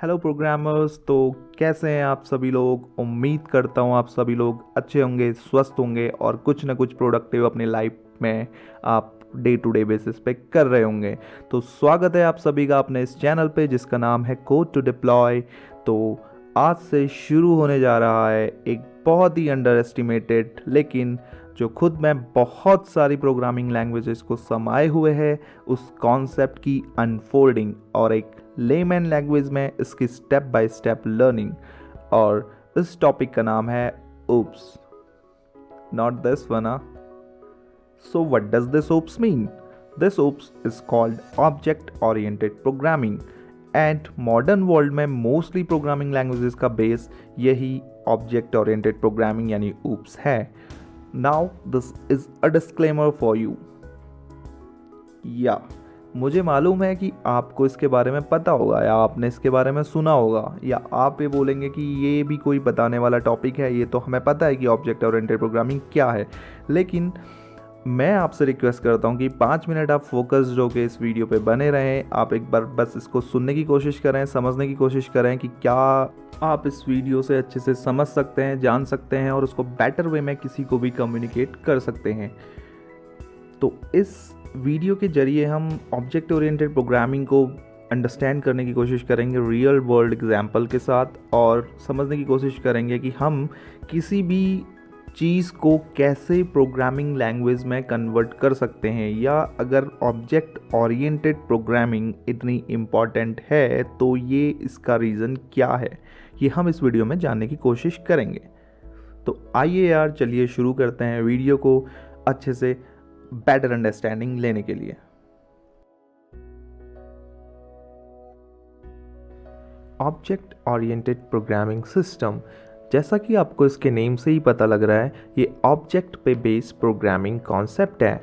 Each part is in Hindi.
Hello programmers. तो कैसे हैं आप सभी लोग। उम्मीद करता हूँ आप सभी लोग अच्छे होंगे, स्वस्थ होंगे और कुछ ना कुछ प्रोडक्टिव अपनी लाइफ में आप डे टू डे बेसिस पे कर रहे होंगे। तो स्वागत है आप सभी का अपने इस चैनल पे जिसका नाम है कोड टू डिप्लॉय। तो आज से शुरू होने जा रहा है एक बहुत ही अंडर एस्टिमेटेड लेकिन जो खुद में बहुत सारी प्रोग्रामिंग लैंग्वेजेस को समाये हुए है उस कॉन्सेप्ट की अनफोल्डिंग और एक लेमैन लैंग्वेज में इसकी स्टेप बाय स्टेप लर्निंग। और इस टॉपिक का नाम है oops, not this one. So what does this oops mean? This oops is called object oriented programming and modern world में मोस्टली प्रोग्रामिंग लैंग्वेजेस का बेस यही ऑब्जेक्ट ओरिएंटेड प्रोग्रामिंग यानी oops है। Now this is a disclaimer for you. या मुझे मालूम है कि आपको इसके बारे में पता होगा या आपने इसके बारे में सुना होगा या आप ये बोलेंगे कि ये भी कोई बताने वाला टॉपिक है, ये तो हमें पता है कि ऑब्जेक्ट ओरिएंटेड प्रोग्रामिंग क्या है। लेकिन मैं आपसे रिक्वेस्ट करता हूँ कि 5 मिनट आप फोकस जो कि इस वीडियो पे बने रहें। आप एक बार बस इसको सुनने की कोशिश करें, समझने की कोशिश करें कि क्या आप इस वीडियो से अच्छे से समझ सकते हैं, जान सकते हैं और उसको बेटर वे में किसी को भी कम्युनिकेट कर सकते हैं। तो इस वीडियो के जरिए हम ऑब्जेक्ट ओरिएंटेड प्रोग्रामिंग को अंडरस्टैंड करने की कोशिश करेंगे रियल वर्ल्ड एग्जाम्पल के साथ और समझने की कोशिश करेंगे कि हम किसी भी चीज़ को कैसे प्रोग्रामिंग लैंग्वेज में कन्वर्ट कर सकते हैं, या अगर ऑब्जेक्ट ओरिएंटेड प्रोग्रामिंग इतनी इम्पॉर्टेंट है तो ये इसका रीज़न क्या है, ये हम इस वीडियो में जानने की कोशिश करेंगे। तो आइए यार चलिए शुरू करते हैं वीडियो को अच्छे से बेटर अंडरस्टैंडिंग लेने के लिए। ऑब्जेक्ट ओरिएंटेड प्रोग्रामिंग सिस्टम, जैसा कि आपको इसके नेम से ही पता लग रहा है, ये ऑब्जेक्ट पे बेस्ड प्रोग्रामिंग कॉन्सेप्ट है।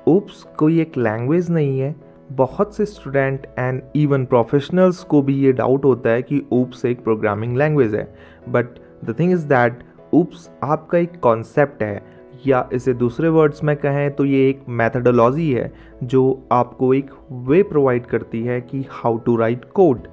oops कोई एक लैंग्वेज नहीं है। बहुत से स्टूडेंट एंड इवन प्रोफेशनल्स को भी ये डाउट होता है कि oops एक प्रोग्रामिंग लैंग्वेज है, but the thing is that oops आपका एक कॉन्सेप्ट है, या इसे दूसरे वर्ड्स में कहें तो ये एक मैथडोलॉजी है जो आपको एक वे प्रोवाइड करती है कि how to write code.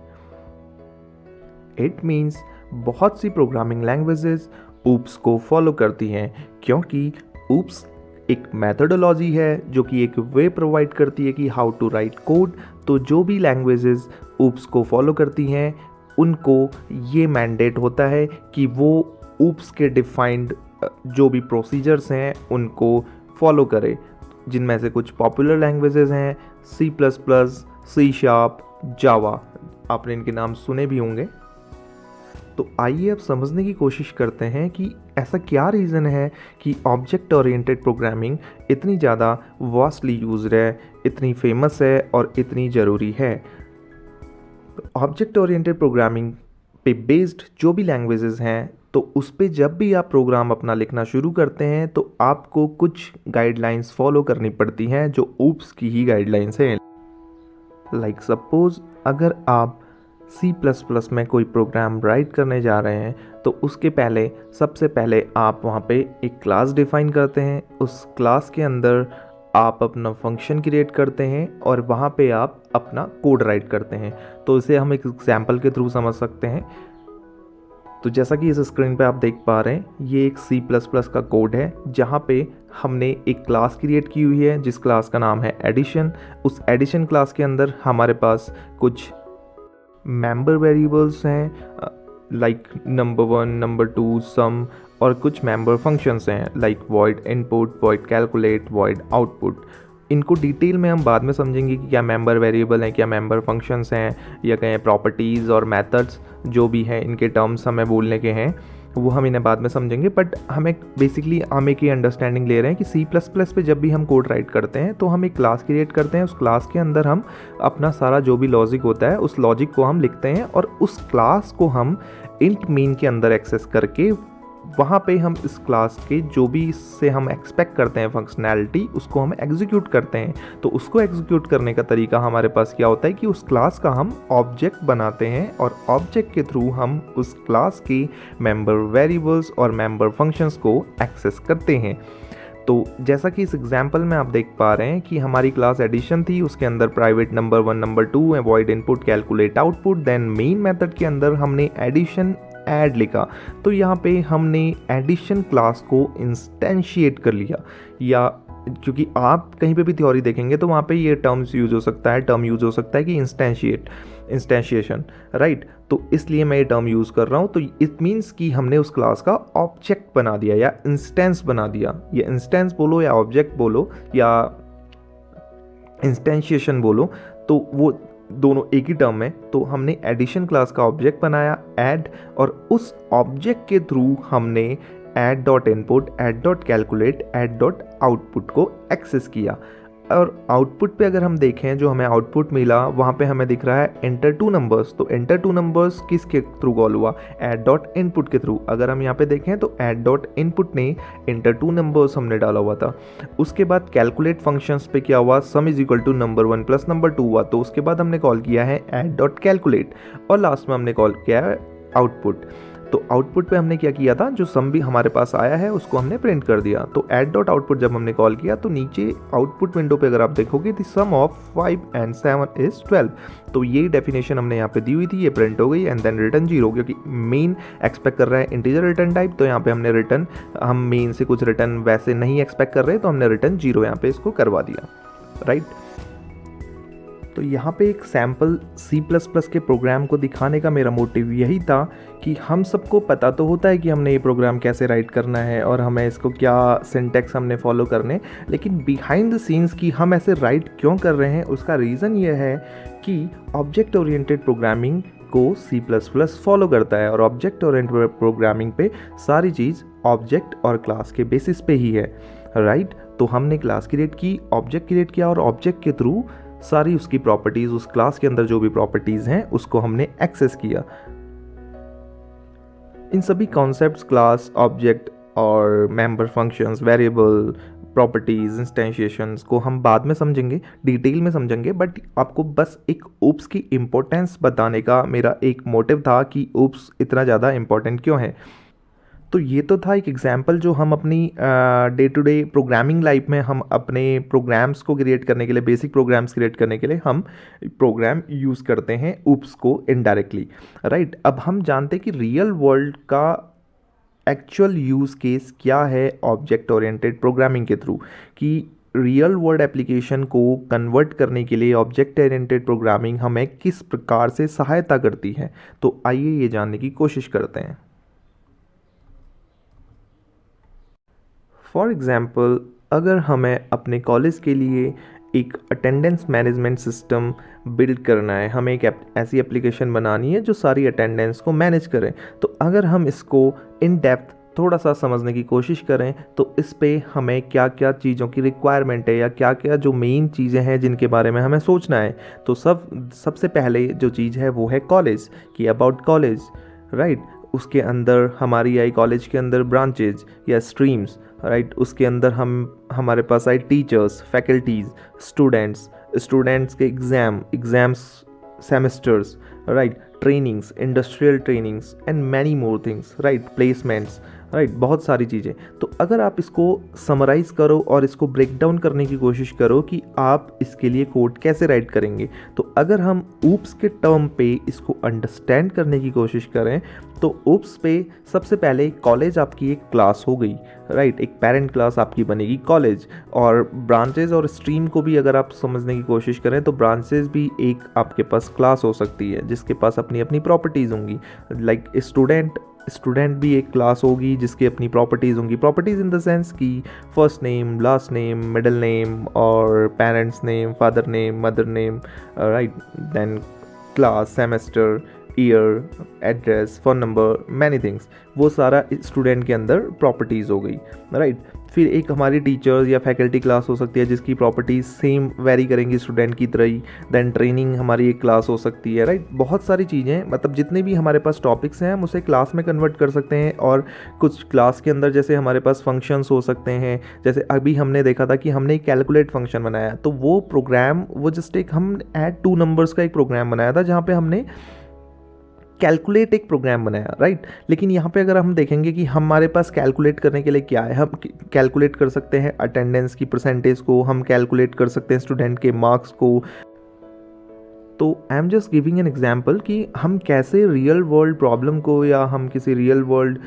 It means बहुत सी प्रोग्रामिंग लैंग्वेजेस oops को फॉलो करती हैं क्योंकि oops एक मैथडोलॉजी है जो कि एक वे प्रोवाइड करती है कि हाउ टू राइट कोड। तो जो भी लैंग्वेजेस oops को फॉलो करती हैं उनको ये मैंडेट होता है कि वो oops के डिफाइंड जो भी प्रोसीजर्स हैं उनको फॉलो करे, जिनमें से कुछ पॉपुलर लैंग्वेजेस हैं C++, C#, जावा, आपने इनके नाम सुने भी होंगे। तो आइए अब समझने की कोशिश करते हैं कि ऐसा क्या रीज़न है कि ऑब्जेक्ट ओरिएंटेड प्रोग्रामिंग इतनी ज़्यादा वास्टली यूज्ड है, इतनी फेमस है और इतनी ज़रूरी है। तो ऑब्जेक्ट ओरिएंटेड प्रोग्रामिंग पे बेस्ड जो भी लैंग्वेजेस हैं तो उस पर जब भी आप प्रोग्राम अपना लिखना शुरू करते हैं तो आपको कुछ गाइडलाइंस फॉलो करनी पड़ती हैं जो oops की ही गाइडलाइंस हैं। लाइक सपोज अगर आप C++ में कोई प्रोग्राम राइट करने जा रहे हैं तो उसके पहले सबसे पहले आप वहाँ पे एक क्लास डिफाइन करते हैं। उस क्लास के अंदर आप अपना फंक्शन क्रिएट करते हैं और वहाँ पे आप अपना कोड राइट करते हैं। तो इसे हम एक एग्जाम्पल के थ्रू समझ सकते हैं। तो जैसा कि इस स्क्रीन पे आप देख पा रहे हैं, ये एक C++ का कोड है जहाँ पे हमने एक क्लास क्रिएट की हुई है जिस क्लास का नाम है एडिशन। उस एडिशन क्लास के अंदर हमारे पास कुछ मेंबर वेरिएबल्स हैं लाइक नंबर 1, नंबर 2, सम, और कुछ मेंबर फंक्शंस हैं like void input, void calculate, void output। इनको डिटेल में हम बाद में समझेंगे कि क्या मेंबर वेरिएबल हैं, क्या मेंबर फंक्शंस हैं, या कहें प्रॉपर्टीज़ और मेथड्स जो भी हैं इनके टर्म्स हमें बोलने के हैं, वो हम इन्हें बाद में समझेंगे। बट हमें बेसिकली हम एक ही अंडरस्टैंडिंग ले रहे हैं कि C++ पे जब भी हम कोड राइट करते हैं तो हम एक क्लास क्रिएट करते हैं। उस क्लास के अंदर हम अपना सारा जो भी लॉजिक होता है उस लॉजिक को हम लिखते हैं और उस क्लास को हम इंट मीन के अंदर एक्सेस करके वहाँ पे हम इस क्लास के जो भी इससे हम एक्सपेक्ट करते हैं फंक्शनैलिटी उसको हम एग्जीक्यूट करते हैं। तो उसको एग्जीक्यूट करने का तरीका हमारे पास क्या होता है कि उस क्लास का हम ऑब्जेक्ट बनाते हैं और ऑब्जेक्ट के थ्रू हम उस क्लास के मेंबर वेरिएबल्स और मेंबर फंक्शंस को एक्सेस करते हैं। तो जैसा कि इस एग्जाम्पल में आप देख पा रहे हैं कि हमारी क्लास एडिशन थी, उसके अंदर private number 1 number 2 void input calculate output, then main method के अंदर हमने एडिशन ऐड लिखा। तो यहाँ पे हमने एडिशन क्लास को इंस्टेंशिएट कर लिया, या क्योंकि आप कहीं पे भी थ्योरी देखेंगे तो वहाँ पे ये टर्म यूज़ हो सकता है कि इंस्टेंशिएशन, राइट। तो इसलिए मैं ये टर्म यूज़ कर रहा हूँ। तो इट मीन्स कि हमने उस क्लास का ऑब्जेक्ट बना दिया या इंस्टेंस बना दिया। ये इंस्टेंस बोलो या ऑब्जेक्ट बोलो या इंस्टेंशिएशन बोलो, तो वो दोनों एक ही टर्म है। तो हमने एडिशन क्लास का ऑब्जेक्ट बनाया ऐड, और उस ऑब्जेक्ट के थ्रू हमने add dot input, add dot calculate, add dot output को एक्सेस किया। और आउटपुट पे अगर हम देखें, जो हमें आउटपुट मिला वहाँ पे हमें दिख रहा है एंटर 2 नंबर्स। तो एंटर 2 नंबर्स किसके थ्रू कॉल हुआ? ऐड डॉट इनपुट के थ्रू। अगर हम यहाँ पे देखें तो ऐड डॉट इनपुट ने एंटर 2 नंबर्स हमने डाला हुआ था। उसके बाद कैलकुलेट फंक्शंस पे क्या हुआ? Sum is equal to number 1 plus number 2 हुआ। तो उसके बाद हमने कॉल किया है ऐड डॉट कैलकुलेट, और लास्ट में हमने कॉल किया है आउटपुट। तो आउटपुट पे हमने क्या किया था, जो सम भी हमारे पास आया है उसको हमने प्रिंट कर दिया। तो ऐड डॉट आउटपुट जब हमने कॉल किया तो नीचे आउटपुट विंडो पे अगर आप देखोगे the sum of 5 and 7 is 12। तो ये डेफिनेशन हमने यहाँ पे दी हुई थी, ये प्रिंट हो गई एंड देन रिटर्न 0, क्योंकि मेन एक्सपेक्ट कर रहा है इंटीजर रिटर्न टाइप। तो यहाँ पे हमने रिटर्न, हम मेन से कुछ रिटर्न वैसे नहीं एक्सपेक्ट कर रहे, तो हमने रिटर्न 0 यहाँ पे इसको करवा दिया, राइट। तो यहाँ पे एक सैम्पल C++ के प्रोग्राम को दिखाने का मेरा मोटिव यही था कि हम सबको पता तो होता है कि हमने ये प्रोग्राम कैसे राइट करना है और हमें इसको क्या सिंटैक्स हमने फॉलो करने, लेकिन बिहाइंड द सीन्स कि हम ऐसे राइट क्यों कर रहे हैं, उसका रीज़न ये है कि ऑब्जेक्ट ओरिएंटेड प्रोग्रामिंग को C++ फॉलो करता है, और ऑब्जेक्ट ओरिएंटेड प्रोग्रामिंग पे सारी चीज़ ऑब्जेक्ट और क्लास के बेसिस पे ही है, राइट। तो हमने क्लास क्रिएट की, ऑब्जेक्ट क्रिएट किया, और ऑब्जेक्ट के थ्रू सारी उसकी प्रॉपर्टीज़, उस क्लास के अंदर जो भी प्रॉपर्टीज़ हैं उसको हमने एक्सेस किया। इन सभी कॉन्सेप्ट्स, क्लास, ऑब्जेक्ट और मेंबर फंक्शंस, वेरिएबल, प्रॉपर्टीज़, इंस्टेंशिएशंस को हम बाद में समझेंगे, डिटेल में समझेंगे, बट आपको बस एक ऊप्स की इम्पोर्टेंस बताने का मेरा एक मोटिव था कि ऊप्स इतना ज़्यादा इम्पोर्टेंट क्यों है। तो ये तो था एक एग्जाम्पल जो हम अपनी day to day programming life में हम अपने प्रोग्राम्स को क्रिएट करने के लिए, बेसिक प्रोग्राम्स क्रिएट करने के लिए हम प्रोग्राम यूज़ करते हैं ऊप्स को इनडायरेक्टली, राइट। अब हम जानते हैं कि रियल वर्ल्ड का एक्चुअल यूज़ केस क्या है ऑब्जेक्ट ओरिएंटेड प्रोग्रामिंग के थ्रू, कि रियल वर्ल्ड एप्लीकेशन को कन्वर्ट करने के लिए ऑब्जेक्ट ओरिएंटेड प्रोग्रामिंग हमें किस प्रकार से सहायता करती है। तो आइए ये जानने की कोशिश करते हैं। फॉर एग्ज़ाम्पल, अगर हमें अपने कॉलेज के लिए एक अटेंडेंस मैनेजमेंट सिस्टम बिल्ड करना है, हमें एक ऐसी एप्लीकेशन बनानी है जो सारी अटेंडेंस को मैनेज करे, तो अगर हम इसको इन डेप्थ थोड़ा सा समझने की कोशिश करें तो इस पे हमें क्या क्या चीज़ों की रिक्वायरमेंट है, या क्या क्या जो मेन चीज़ें हैं जिनके बारे में हमें सोचना है। तो सबसे पहले जो चीज़ है वो है कॉलेज, कि अबाउट कॉलेज, राइट। उसके अंदर हमारी आई कॉलेज के अंदर ब्रांचेज या स्ट्रीम्स, राइट। उसके अंदर हमारे पास आई टीचर्स, फैकल्टीज़, स्टूडेंट्स के exams, semesters, right, trainings, industrial trainings and many more things, right, placements, right, बहुत सारी चीज़ें। तो अगर आप इसको समराइज़ करो और इसको ब्रेक डाउन करने की कोशिश करो कि आप इसके लिए कोड कैसे राइट करेंगे, तो अगर हम ऊप्स के टर्म पे इसको अंडरस्टैंड करने की कोशिश करें तो ऊप्स पे सबसे पहले कॉलेज आपकी एक क्लास हो गई, राइट, एक पेरेंट क्लास आपकी बनेगी कॉलेज। और ब्रांचेज और स्ट्रीम को भी अगर आप समझने की कोशिश करें तो ब्रांचेज भी एक आपके पास क्लास हो सकती है जिसके पास अपनी अपनी प्रॉपर्टीज़ होंगी। लाइक स्टूडेंट भी एक क्लास होगी जिसकी अपनी प्रॉपर्टीज़ होंगी। प्रॉपर्टीज़ इन द सेंस कि first name, last name, middle name, और parents name, father name, mother name, right, then class, semester, year, address, phone number, many things, वो सारा स्टूडेंट के अंदर प्रॉपर्टीज़ हो गई, राइट। फिर एक हमारी टीचर्स या फैकल्टी क्लास हो सकती है जिसकी प्रॉपर्टीज़ सेम वेरी करेंगी स्टूडेंट की तरह ही। देन ट्रेनिंग हमारी एक क्लास हो सकती है, राइट। बहुत सारी चीज़ें, मतलब जितने भी हमारे पास टॉपिक्स हैं हम उसे क्लास में कन्वर्ट कर सकते हैं। और कुछ क्लास के अंदर जैसे हमारे पास फंक्शंस हो सकते हैं, जैसे अभी हमने देखा था कि हमने एक कैलकुलेट फंक्शन बनाया, तो वो प्रोग्राम, वो जस्ट एक हम ऐड 2 नंबर्स का एक प्रोग्राम बनाया था जहाँ पे हमने कैलकुलेट एक प्रोग्राम बनाया, राइट। लेकिन यहाँ पे अगर हम देखेंगे कि हमारे पास कैलकुलेट करने के लिए क्या है, हम कैलकुलेट कर सकते हैं अटेंडेंस की परसेंटेज को, हम कैलकुलेट कर सकते हैं स्टूडेंट के मार्क्स को। तो I am just giving an example कि हम कैसे रियल वर्ल्ड प्रॉब्लम को या हम किसी रियल वर्ल्ड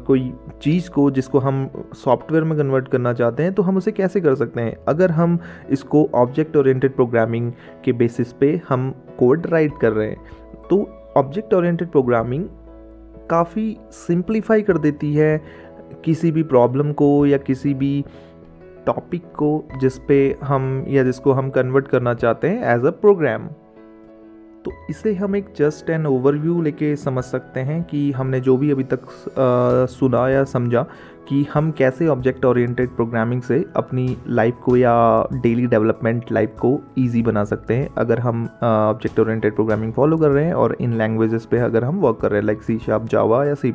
कोई चीज़ को जिसको हम सॉफ्टवेयर में कन्वर्ट करना चाहते हैं तो हम उसे कैसे कर सकते हैं। अगर हम इसको ऑब्जेक्ट ओरिएंटेड प्रोग्रामिंग के बेसिस पे हम कोड राइट कर रहे हैं तो ऑब्जेक्ट ओरिएंटेड प्रोग्रामिंग काफ़ी सिंप्लीफाई कर देती है किसी भी प्रॉब्लम को या किसी भी टॉपिक को जिस पे हम या जिसको हम कन्वर्ट करना चाहते हैं एज अ प्रोग्राम। तो इसे हम एक जस्ट एन ओवरव्यू लेके समझ सकते हैं कि हमने जो भी अभी तक सुना या समझा कि हम कैसे ऑब्जेक्ट ओरिएंटेड प्रोग्रामिंग से अपनी लाइफ को या डेली डेवलपमेंट लाइफ को इजी बना सकते हैं अगर हम ऑब्जेक्ट ओरिएंटेड प्रोग्रामिंग फॉलो कर रहे हैं और इन लैंग्वेजेस पे अगर हम वर्क कर रहे हैं लाइक C#, जावा या C++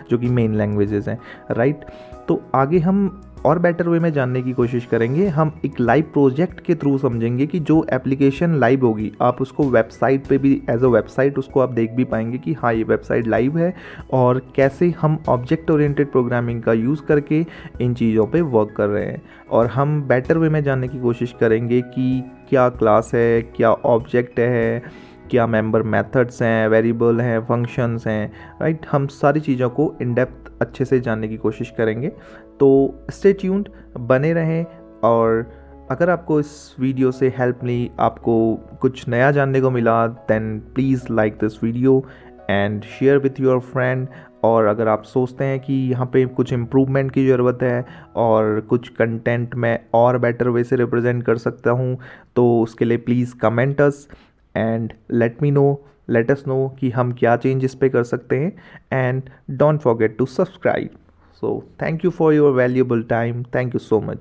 जो कि मेन लैंग्वेजेस हैं, राइट। तो आगे हम और बेटर वे में जानने की कोशिश करेंगे। हम एक लाइव प्रोजेक्ट के थ्रू समझेंगे कि जो एप्लीकेशन लाइव होगी आप उसको वेबसाइट पे भी एज अ वेबसाइट उसको आप देख भी पाएंगे कि हाँ ये वेबसाइट लाइव है, और कैसे हम ऑब्जेक्ट ओरिएंटेड प्रोग्रामिंग का यूज़ करके इन चीज़ों पे वर्क कर रहे हैं। और हम बेटर वे में जानने की कोशिश करेंगे कि क्या क्लास है, क्या ऑब्जेक्ट है, क्या मेंबर मेथड्स हैं, वेरिएबल हैं, फंक्शंस हैं, राइट। हम सारी चीज़ों को इन डेप्थ अच्छे से जानने की कोशिश करेंगे। तो स्टे ट्यून्ड, बने रहें। और अगर आपको इस वीडियो से हेल्प मिली, आपको कुछ नया जानने को मिला, then please like this video and share with your friend. और अगर आप सोचते हैं कि यहाँ पे कुछ इम्प्रूवमेंट की ज़रूरत है और कुछ कंटेंट मैं और बेटर वे से रिप्रेजेंट कर सकता हूँ तो उसके लिए please comment us and let us know कि हम क्या चेंज इस पे कर सकते हैं। And don't forget to subscribe. So thank you for your valuable time. Thank you so much.